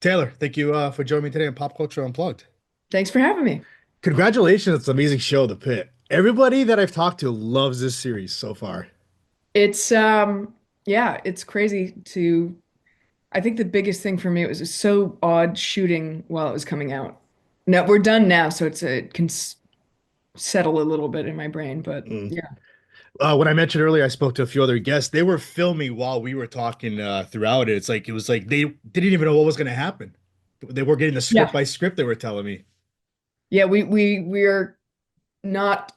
Taylor, thank you for joining me today on Pop Culture Unplugged. Thanks for having me. Congratulations, it's an amazing show, The Pit. Everybody that I've talked to loves this series so far. It's yeah, it's crazy to I think the biggest thing for me it was just so odd shooting while it was coming out. No, we're done now, so it can settle a little bit in my brain, but Mm. yeah. When I mentioned earlier, I spoke to a few other guests. They were filming while we were talking throughout it. It was like they didn't even know what was going to happen. They were getting the script Yeah. by script. They were telling me. Yeah, we're not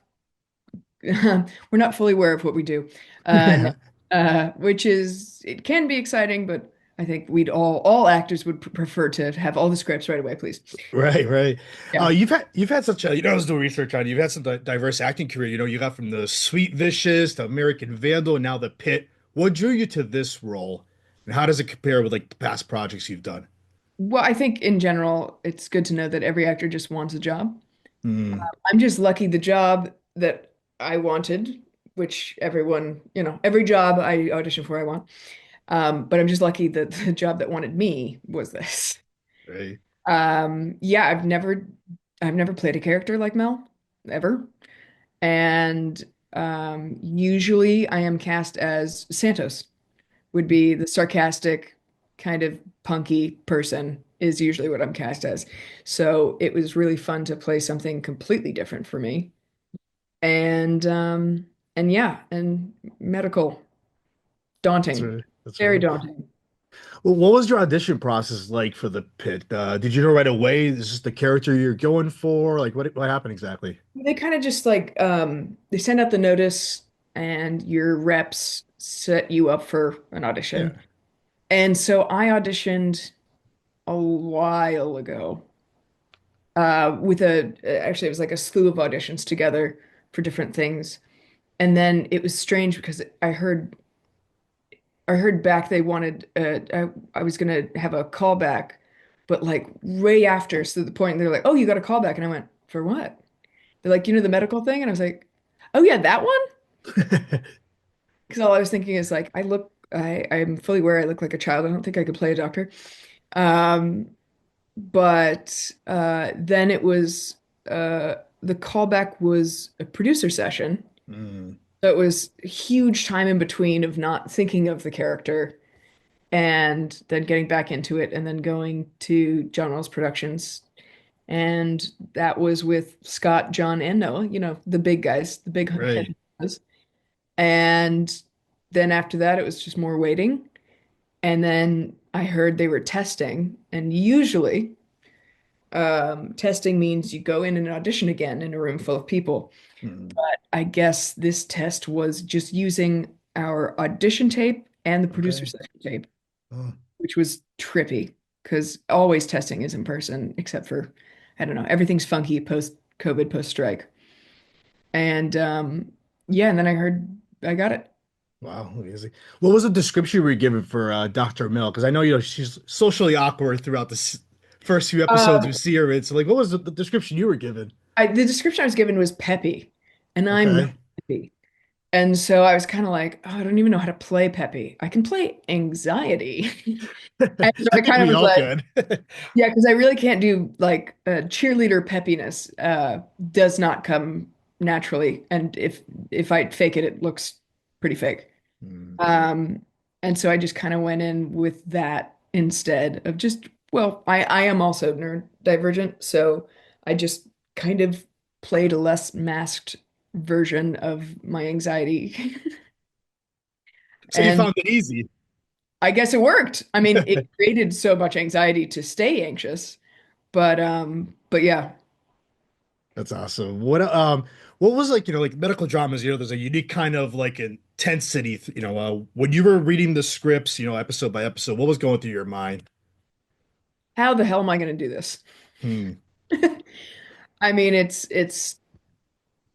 we're not fully aware of what we do. No, which is it can be exciting, but I think we'd all actors would prefer to have all the scripts right away, please. Right, right. Yeah. You've had such a I was doing research on you. You've had such a diverse acting career. You got from the Sweet Vicious to American Vandal and now the Pit. What drew you to this role, and how does it compare with like the past projects you've done? Well, I think in general, it's good to know that every actor just wants a job. Hmm. I'm just lucky the job that I wanted, which everyone, every job I audition for, I want. But I'm just lucky that the job that wanted me was this. Right. Yeah, I've never played a character like Mel, ever. And usually I am cast as Santos, would be the sarcastic, kind of punky person is usually what I'm cast as. So it was really fun to play something completely different for me. And yeah, and medical, That's daunting, right. That's very right. daunting. Well, what was your audition process like for the Pit? Did you know right away this is the character you're going for? Like, what happened exactly? They kind of just like they send out the notice and your reps set you up for an audition. Yeah. And so I auditioned a while ago with actually it was like a slew of auditions together for different things. And then it was strange because I heard back they wanted I was gonna have a callback, but like way after, so the point they're like, "Oh, you got a callback," and I went, "For what?" They're like, "You know the medical thing," and I was like, "Oh yeah, that one." Because all I was thinking is like, I'm fully aware I look like a child. I don't think I could play a doctor. Um, but then it was the callback was a producer session. Mm, So it was a huge time in between of not thinking of the character and then getting back into it and then going to John Wells Productions. And that was with Scott, John, and Noah, the big guys, the big right. head guys. And then after that, it was just more waiting. And then I heard they were testing. And usually, testing means you go in and audition again in a room full of people. Mm, But I guess this test was just using our audition tape and the producer okay. session tape, Oh. which was trippy because always testing is in person, except for, I don't know, everything's funky post COVID, post strike. And yeah, and then I heard I got it. Wow, amazing. What was the description you were given for Dr. Mill? Because I know she's socially awkward throughout the first few episodes Um, we see her in. So, like, what was the description you were given? the description I was given was peppy, and I'm not Okay. peppy. And so I was kind of like, oh, I don't even know how to play peppy. I can play anxiety. And so I I think kind of we was all like, could. yeah, because I really can't do like cheerleader peppiness does not come naturally. And if I fake it, it looks pretty fake. Hmm. Um, and so I just kind of went in with that instead of just, well, I am also neurodivergent, so I just kind of played a less masked version of my anxiety. So you And found it easy. I guess it worked. I mean, it created so much anxiety to stay anxious, but yeah. That's awesome. What was like, like medical dramas, there's a unique kind of like intensity, when you were reading the scripts, episode by episode, what was going through your mind? How the hell am I going to do this? Hmm. I mean, it's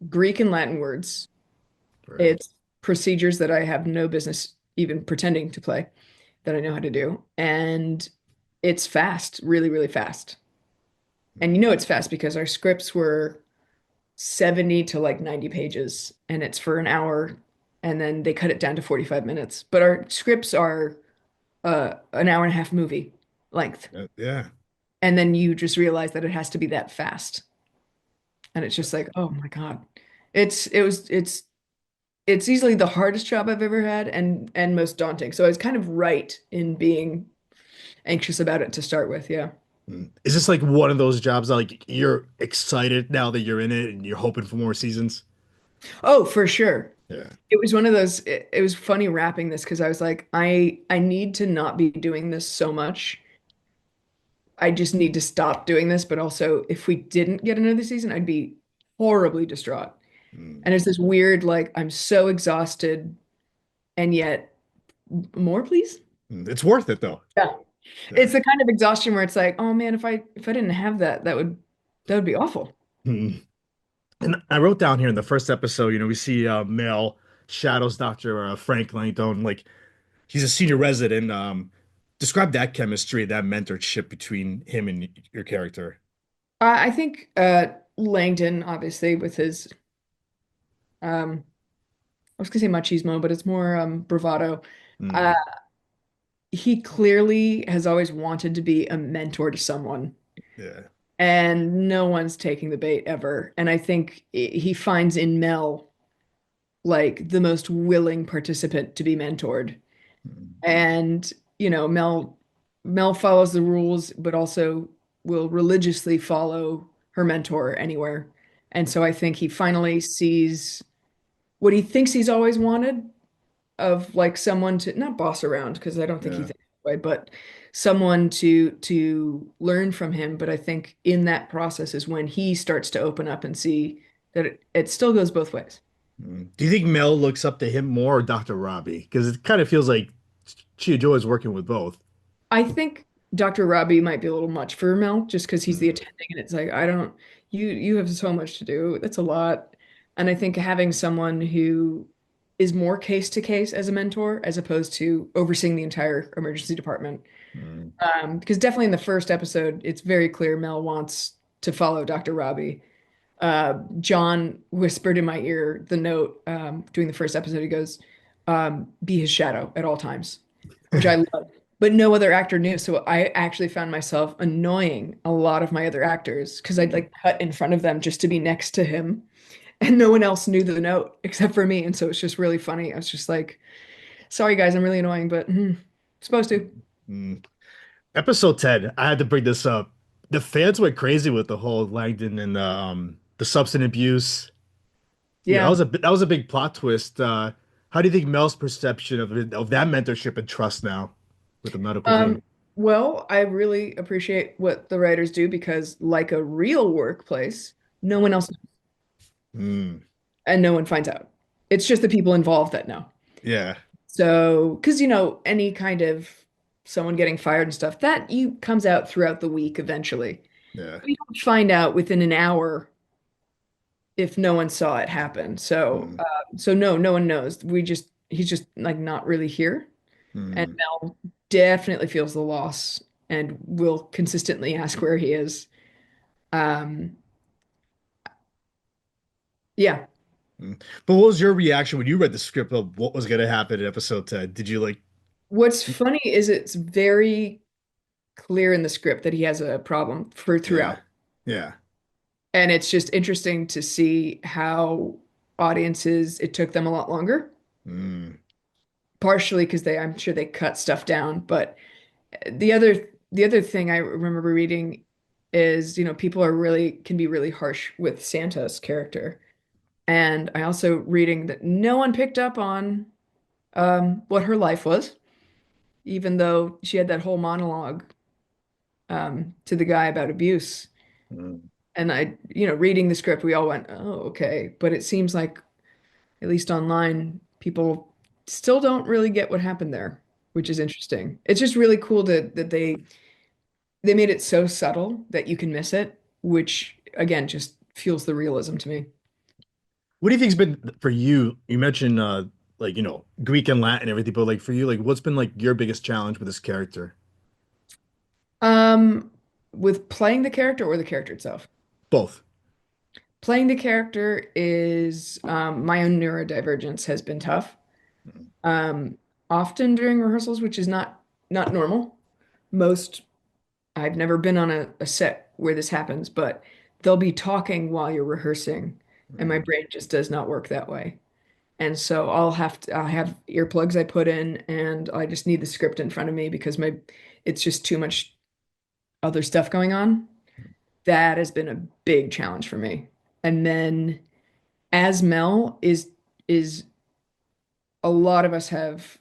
Greek and Latin words. Right. It's procedures that I have no business even pretending to play that I know how to do. And it's fast, really, really fast. And it's fast because our scripts were 70 to like 90 pages and it's for an hour and then they cut it down to 45 minutes. But our scripts are an hour and a half movie. length. Yeah. And then you just realize that it has to be that fast. And it's just like, oh my God. It's easily the hardest job I've ever had and most daunting. So I was kind of right in being anxious about it to start with. Yeah. Is this like one of those jobs that like you're excited now that you're in it and you're hoping for more seasons? Oh, for sure. Yeah. It was one of those, it was funny wrapping this because I was like, I need to not be doing this so much. I just need to stop doing this. But also, if we didn't get another season, I'd be horribly distraught. Mm. And it's this weird, like, I'm so exhausted and yet more, please. It's worth it though. Yeah. Yeah. It's the kind of exhaustion where it's like, oh man, if I didn't have that, that would be awful. Mm. And I wrote down here in the first episode, we see Mel shadows Dr. Frank Langdon. Like he's a senior resident. Describe that chemistry, that mentorship between him and your character. I think Langdon, obviously, with his I was gonna say machismo, but it's more bravado. Uh, Mm. he clearly has always wanted to be a mentor to someone, Yeah. and no one's taking the bait ever. And I think he finds in Mel like the most willing participant to be mentored. Mm. And, Mel follows the rules, but also will religiously follow her mentor anywhere. And so I think he finally sees what he thinks he's always wanted of like someone to not boss around because I don't think he Yeah. thinks that way, but someone to learn from him. But I think in that process is when he starts to open up and see that it still goes both ways. Do you think Mel looks up to him more or Dr. Robbie? Because it kind of feels like Chia Joy is working with both. I think Dr. Robbie might be a little much for Mel just because he's the Mm. attending and it's like I don't you have so much to do. That's a lot. And I think having someone who is more case to case as a mentor as opposed to overseeing the entire emergency department. Mm. Because definitely in the first episode, it's very clear Mel wants to follow Dr. Robbie. John whispered in my ear the note during the first episode. He goes, be his shadow at all times, which I love. But no other actor knew. So I actually found myself annoying a lot of my other actors because I'd like cut in front of them just to be next to him. And no one else knew the note except for me. And so it's just really funny. I was just like, sorry guys, I'm really annoying, but supposed to. Mm. Episode 10, I had to bring this up. The fans went crazy with the whole Langdon and the substance abuse. That Yeah. was a big plot twist. How do you think Mel's perception of that mentorship and trust now with the medical Um, team? well, I really appreciate what the writers do because, like a real workplace, no one else knows Mm. and no one finds out. It's just the people involved that know. Yeah. So, because any kind of someone getting fired and stuff, that you comes out throughout the week eventually. Yeah. We don't find out within an hour if no one saw it happen. So, Mm. no, no one knows. He's just like not really here. And Mm. Mel definitely feels the loss and will consistently ask where he is. Um, yeah. Mm. But what was your reaction when you read the script of what was going to happen in episode 10? Did you like, What's funny is it's very clear in the script that he has a problem for yeah. throughout. Yeah. And it's just interesting to see how audiences, it took them a lot longer, Mm. partially because I'm sure they cut stuff down. But the other thing I remember reading is, people can be really harsh with Santa's character. And I also reading that no one picked up on what her life was, even though she had that whole monologue to the guy about abuse. Mm. And reading the script, we all went, "Oh, okay." But it seems like, at least online, people still don't really get what happened there, which is interesting. It's just really cool that they made it so subtle that you can miss it, which again just fuels the realism to me. What do you think's been for you? You mentioned like, Greek and Latin and everything, but like for you, like what's been like your biggest challenge with this character? Um, with playing the character or the character itself. Both. Playing the character is my own neurodivergence has been tough. Um, Often during rehearsals, which is not normal. Most I've never been on a set where this happens, but they'll be talking while you're rehearsing, and my Mm, brain just does not work that way. And so I'll have earplugs I put in, and I just need the script in front of me because my it's just too much other stuff going on. That has been a big challenge for me. And then as Mel is a lot of us have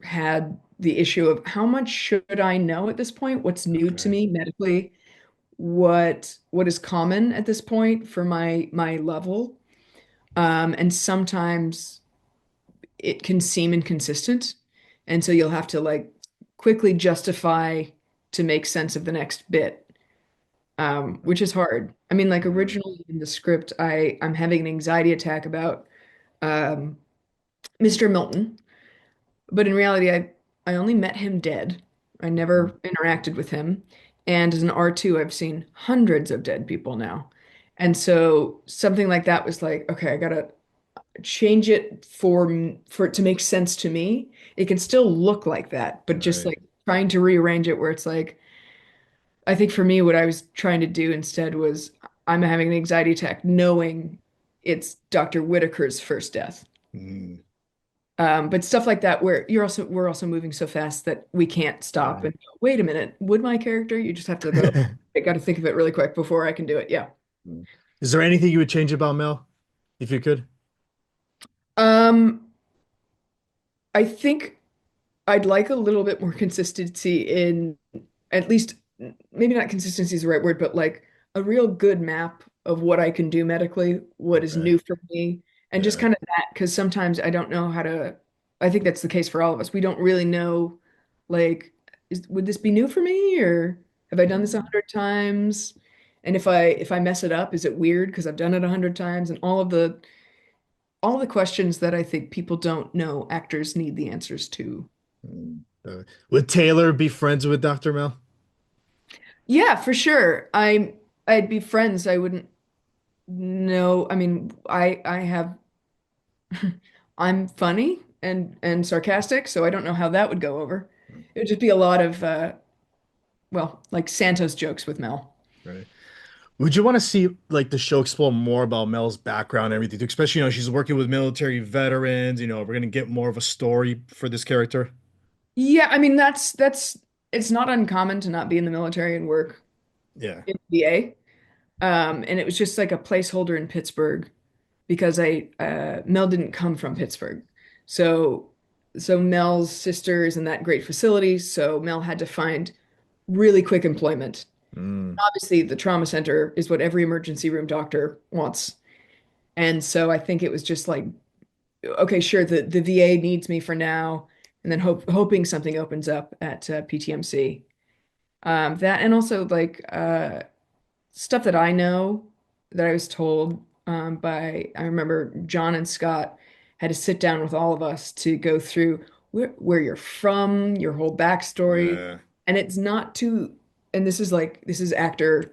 had the issue of how much should I know at this point? What's new to okay. me medically? What is common at this point for my level? And sometimes it can seem inconsistent. And so you'll have to like quickly justify to make sense of the next bit, which is hard. I mean, like Mm, originally in the script, I'm having an anxiety attack about um, Mr. Milton, but in reality, I only met him dead. I never mm, interacted with him. And as an R2, I've seen hundreds of dead people now. And so something like that was like, okay, I gotta change it for it to make sense to me. It can still look like that, but just right. like trying to rearrange it where it's like, I think for me, what I was trying to do instead was I'm having an anxiety attack knowing it's Dr. Whitaker's first death. Mm, But stuff like that where we're also moving so fast that we can't stop right. and go, wait a minute, would my character? You just have to go, I got to think of it really quick before I can do it. Yeah. Mm. Is there anything you would change about Mel if you could? Um, I think I'd like a little bit more consistency in at least maybe not consistency is the right word, but like a real good map of what I can do medically, what is Okay. new for me, and just Yeah. kind of that because sometimes I don't know how to. I think that's the case for all of us. We don't really know, like, would this be new for me or have I done this a Mm, hundred times? And if I mess it up, is it weird because I've done it a hundred times? And all the questions that I think people don't know actors need the answers to. mm. Would Taylor be friends with Dr. Mel? Yeah, for sure. I'd be friends. I wouldn't know. I mean, I have I'm funny and sarcastic, so I don't know how that would go over. It would just be a lot of well, like Santos jokes with Mel. Right. Would you want to see like the show explore more about Mel's background and everything, especially, she's working with military veterans, we're gonna get more of a story for this character. Yeah, I mean that's it's not uncommon to not be in the military and work Yeah. in VA. And it was just like a placeholder in Pittsburgh because I Mel didn't come from Pittsburgh. So Mel's sister is in that great facility, so Mel had to find really quick employment. Mm, Obviously, the trauma center is what every emergency room doctor wants. And so I think it was just like, okay, sure, the VA needs me for now, and then hoping something opens up at PTMC. That and also like stuff that I know that I was told by, I remember John and Scott had to sit down with all of us to go through where you're from, your whole backstory. yeah. And it's not too, and this is like, this is actor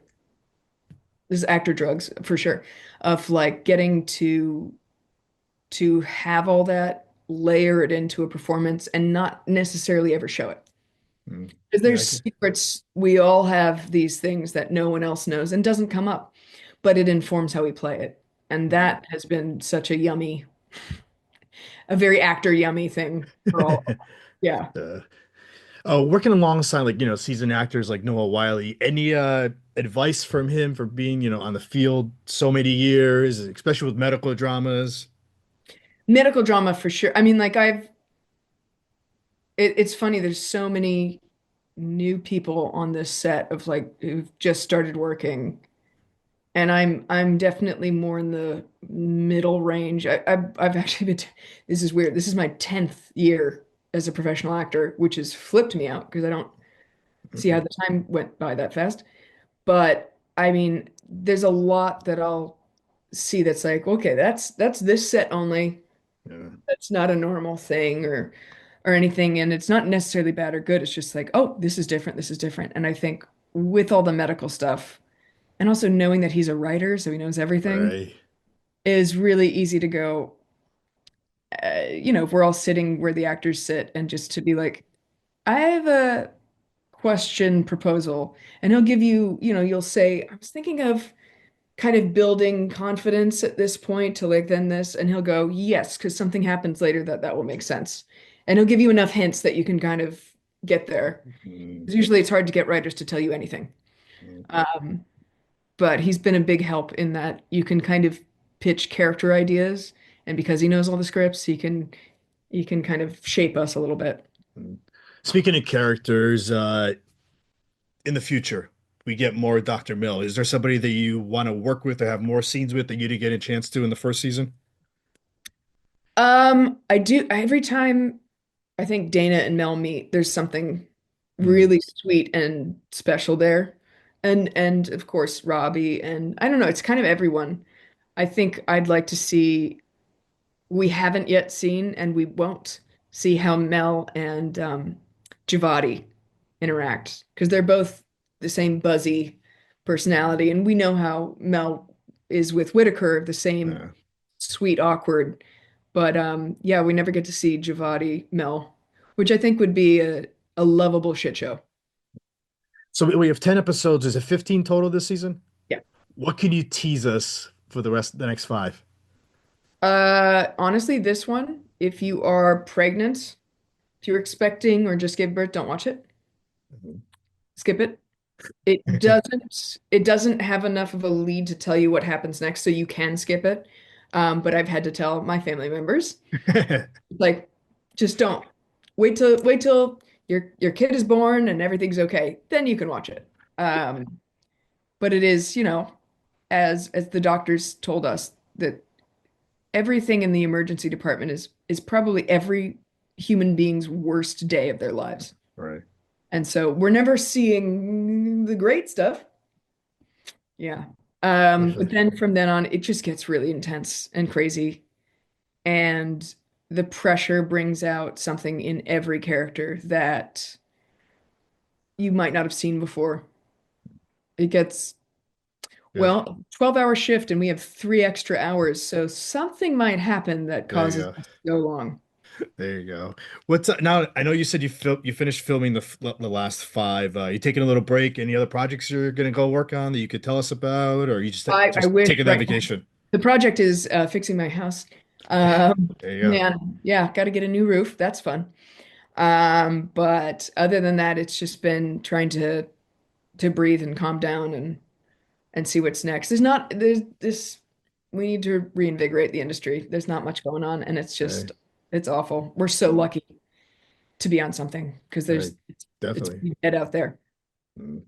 drugs for sure, of like getting to have all that layer it into a performance and not necessarily ever show it. Mm, Because yeah, I there's can. secrets, we all have these things that no one else knows and doesn't come up, but it informs how we play it. And Mm. that has been such a very actor yummy thing for all. Yeah. Uh, working alongside like, seasoned actors like Noah Wiley, any advice from him for being, on the field so many years, especially with medical dramas? Medical drama for sure. I mean, like it's funny, there's so many new people on this set of like who've just started working. And I'm definitely more in the middle range. I've actually been, this is weird. This is my 10th year as a professional actor, which has flipped me out because I don't see how Mhm. the time went by that fast. But I mean, there's a lot that I'll see that's like, okay, that's this set only. Yeah. That's not a normal thing or anything. And it's not necessarily bad or good. It's just like, oh, this is different. This is different. And I think with all the medical stuff and also knowing that he's a writer, so he knows everything, Right. is really easy to go, if we're all sitting where the actors sit and just to be like, I have a question proposal, and he'll give you, you'll say, I was thinking of kind of building confidence at this point to like then this, and he'll go, yes, because something happens later that will make sense. And he'll give you enough hints that you can kind of get there. Mm, 'Cause usually it's hard to get writers to tell you anything. mm, Um, but he's been a big help in that you can kind of pitch character ideas, and because he knows all the scripts, he can kind of shape us a little bit. mm. Speaking of characters, in the future, we get more Dr. Mill. Is there somebody that you want to work with or have more scenes with that you didn't get a chance to in the first season? I do every time I think Dana and Mel meet, there's something Mm, really sweet and special there. And of course Robbie, and I don't know, it's kind of everyone. I think I'd like to see, we haven't yet seen and we won't see how Mel and Javadi interact because they're both the same buzzy personality, and we know how Mel is with Whitaker, the same yeah. sweet, awkward. But yeah, we never get to see Javadi Mel, which I think would be a lovable shit show. So we have 10 episodes. Is it 15 total this season? Yeah. What can you tease us for the next five? Honestly, this one, if you are pregnant, if you're expecting or just gave birth, don't watch it. Skip it. It doesn't have enough of a lead to tell you what happens next, so you can skip it. But I've had to tell my family members, like, just don't. Wait till your kid is born and everything's okay. Then you can watch it. But it is, as the doctors told us, that everything in the emergency department is probably every human being's worst day of their lives. Right. And so we're never seeing the great stuff. Yeah. But Definitely. then from then on, it just gets really intense and crazy. And the pressure brings out something in every character that you might not have seen before. It gets, Good. well, 12-hour shift and we have 3 extra hours. So something might happen that There you causes go. us to go long. There you go. What's now? I know you said you finished filming the last five. You taking a little break? Any other projects you're gonna go work on that you could tell us about, or you I just wish taking that right now. vacation? The project is fixing my house. There you go. Man, yeah, got to get a new roof. That's fun. But other than that, it's just been trying to breathe and calm down and see what's next. There's this we need to reinvigorate the industry. There's not much going on, and Hey, it's awful. We're so mm, lucky to be on something because hey, it's definitely. pretty dead out there. Mm.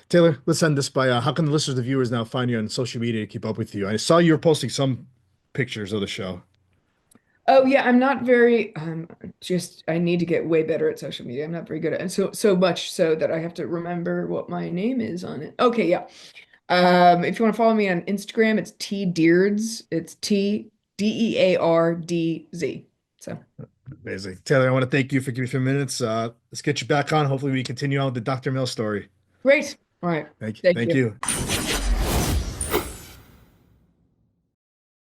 Taylor, let's end this by how can the listeners, the viewers now find you on social media to keep up with you? I saw you were posting some pictures of the show. Oh yeah, I'm not very just I need to get way better at social media. I'm not very good at it. And so much so that I have to remember what my name is on it. Okay, yeah. If you want to follow me on Instagram, it's T Deards. It's TDEARDZ. So Amazing. Taylor, I want to thank you for giving me a few minutes. Let's get you back on. Hopefully we continue on with the Dr. Mill story. great. All right. Thank Thank you. you.